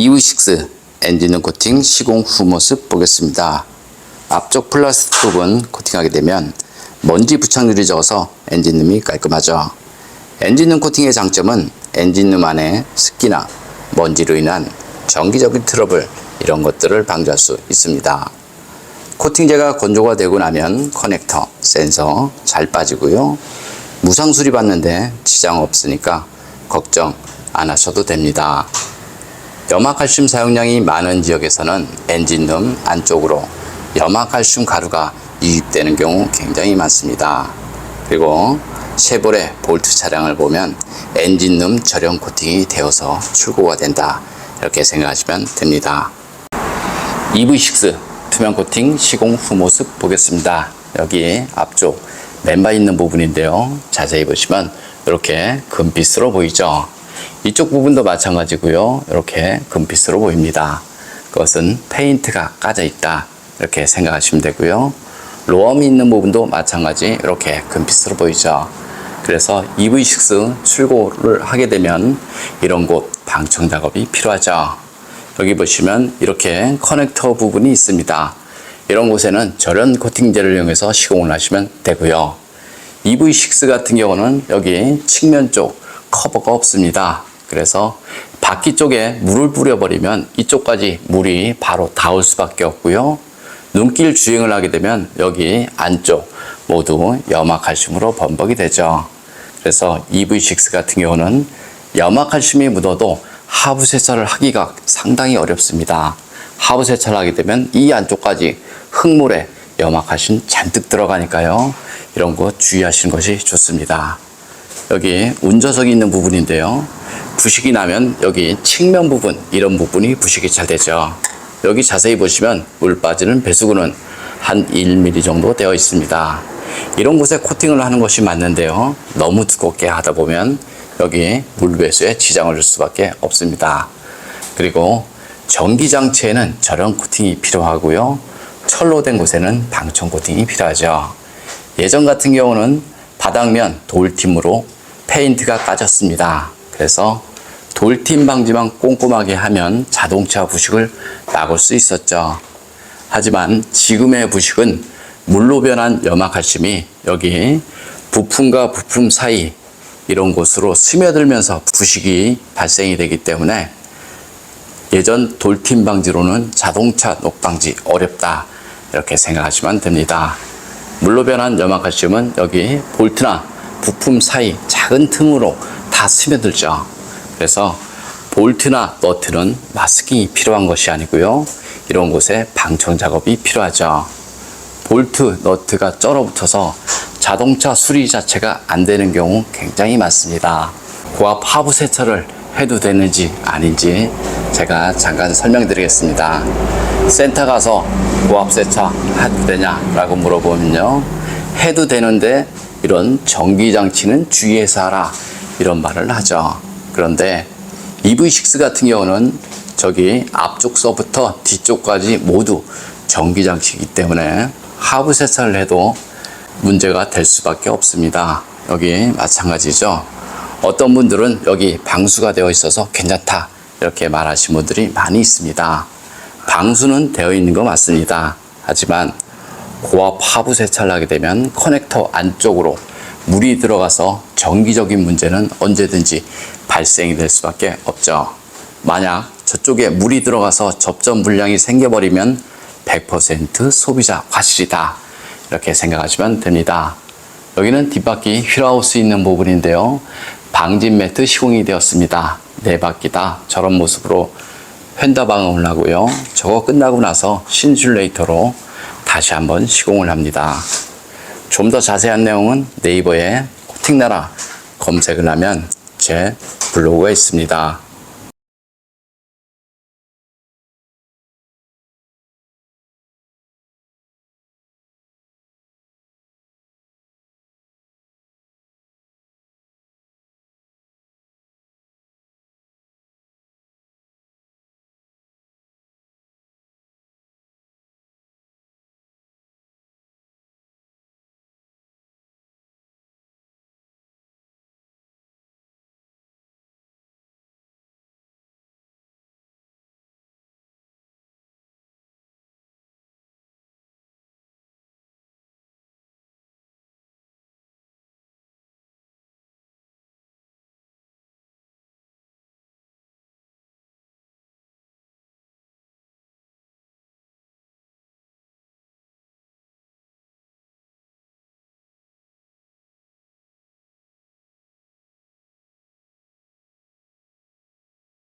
EV6 엔진룸 코팅 시공 후 모습 보겠습니다. 앞쪽 플라스틱 부분 코팅하게 되면 먼지 부착률이 적어서 엔진룸이 깔끔하죠. 엔진룸 코팅의 장점은 엔진룸 안에 습기나 먼지로 인한 정기적인 트러블 이런 것들을 방지할 수 있습니다. 코팅제가 건조가 되고 나면 커넥터, 센서 잘 빠지고요. 무상 수리 받는데 지장 없으니까 걱정 안 하셔도 됩니다. 염화칼슘 사용량이 많은 지역에서는 엔진룸 안쪽으로 염화칼슘 가루가 유입되는 경우 굉장히 많습니다. 그리고 쉐보레 볼트 차량을 보면 엔진룸 절연 코팅이 되어서 출고가 된다, 이렇게 생각하시면 됩니다. EV6 투명 코팅 시공 후 모습 보겠습니다. 여기 앞쪽 멤버 있는 부분인데요, 자세히 보시면 이렇게 금빛으로 보이죠. 이쪽 부분도 마찬가지고요, 이렇게 금빛으로 보입니다. 그것은 페인트가 까져 있다, 이렇게 생각하시면 되고요. 로엄이 있는 부분도 마찬가지 이렇게 금빛으로 보이죠. 그래서 EV6 출고를 하게 되면 이런 곳 방청 작업이 필요하죠. 여기 보시면 이렇게 커넥터 부분이 있습니다. 이런 곳에는 절연 코팅제를 이용해서 시공을 하시면 되고요. EV6 같은 경우는 여기 측면 쪽 커버가 없습니다. 그래서 바퀴 쪽에 물을 뿌려버리면 이쪽까지 물이 바로 닿을 수밖에 없고요. 눈길 주행을 하게 되면 여기 안쪽 모두 염화칼슘으로 범벅이 되죠. 그래서 EV6 같은 경우는 염화칼슘이 묻어도 하부 세차를 하기가 상당히 어렵습니다. 하부 세차를 하게 되면 이 안쪽까지 흙물에 염화칼슘 잔뜩 들어가니까요. 이런 거 주의하시는 것이 좋습니다. 여기 운전석이 있는 부분인데요. 부식이 나면 여기 측면 부분, 이런 부분이 부식이 잘 되죠. 여기 자세히 보시면 물 빠지는 배수구는 한 1mm 정도 되어 있습니다. 이런 곳에 코팅을 하는 것이 맞는데요. 너무 두껍게 하다 보면 여기 물 배수에 지장을 줄 수밖에 없습니다. 그리고 전기장치에는 절연 코팅이 필요하고요. 철로 된 곳에는 방청 코팅이 필요하죠. 예전 같은 경우는 바닥면 돌팀으로 페인트가 까졌습니다. 그래서 돌팀 방지만 꼼꼼하게 하면 자동차 부식을 막을 수 있었죠. 하지만 지금의 부식은 물로 변한 염화칼슘이 여기 부품과 부품 사이 이런 곳으로 스며들면서 부식이 발생이 되기 때문에 예전 돌팀 방지로는 자동차 녹방지 어렵다, 이렇게 생각하시면 됩니다. 물로 변한 염화칼슘은 여기 볼트나 부품 사이 작은 틈으로 다 스며들죠. 그래서 볼트나 너트는 마스킹이 필요한 것이 아니고요. 이런 곳에 방청 작업이 필요하죠. 볼트, 너트가 쩔어붙어서 자동차 수리 자체가 안 되는 경우 굉장히 많습니다. 고압 하부 세차를 해도 되는지 아닌지 제가 잠깐 설명드리겠습니다. 센터 가서 고압 세차 해도 되냐라고 물어보면요, 해도 되는데 이런 전기장치는 주의해서 하라, 이런 말을 하죠. 그런데 EV6 같은 경우는 저기 앞쪽서부터 뒤쪽까지 모두 전기장치이기 때문에 하부 세차를 해도 문제가 될 수밖에 없습니다. 여기 마찬가지죠. 어떤 분들은 여기 방수가 되어 있어서 괜찮다, 이렇게 말하시는 분들이 많이 있습니다. 방수는 되어 있는 거 맞습니다. 하지만 고압 하부 세차를 하게 되면 커넥터 안쪽으로 물이 들어가서 전기적인 문제는 언제든지 발생이 될 수밖에 없죠. 만약 저쪽에 물이 들어가서 접점 불량이 생겨버리면 100% 소비자 과실이다, 이렇게 생각하시면 됩니다. 여기는 뒷바퀴 휠하우스 있는 부분인데요. 방진 매트 시공이 되었습니다. 네 바퀴 다 저런 모습으로 휀다 방음을 하고요. 저거 끝나고 나서 신슐레이터로 다시 한번 시공을 합니다. 좀 더 자세한 내용은 네이버에 코팅나라 검색을 하면 제 블로그가 있습니다.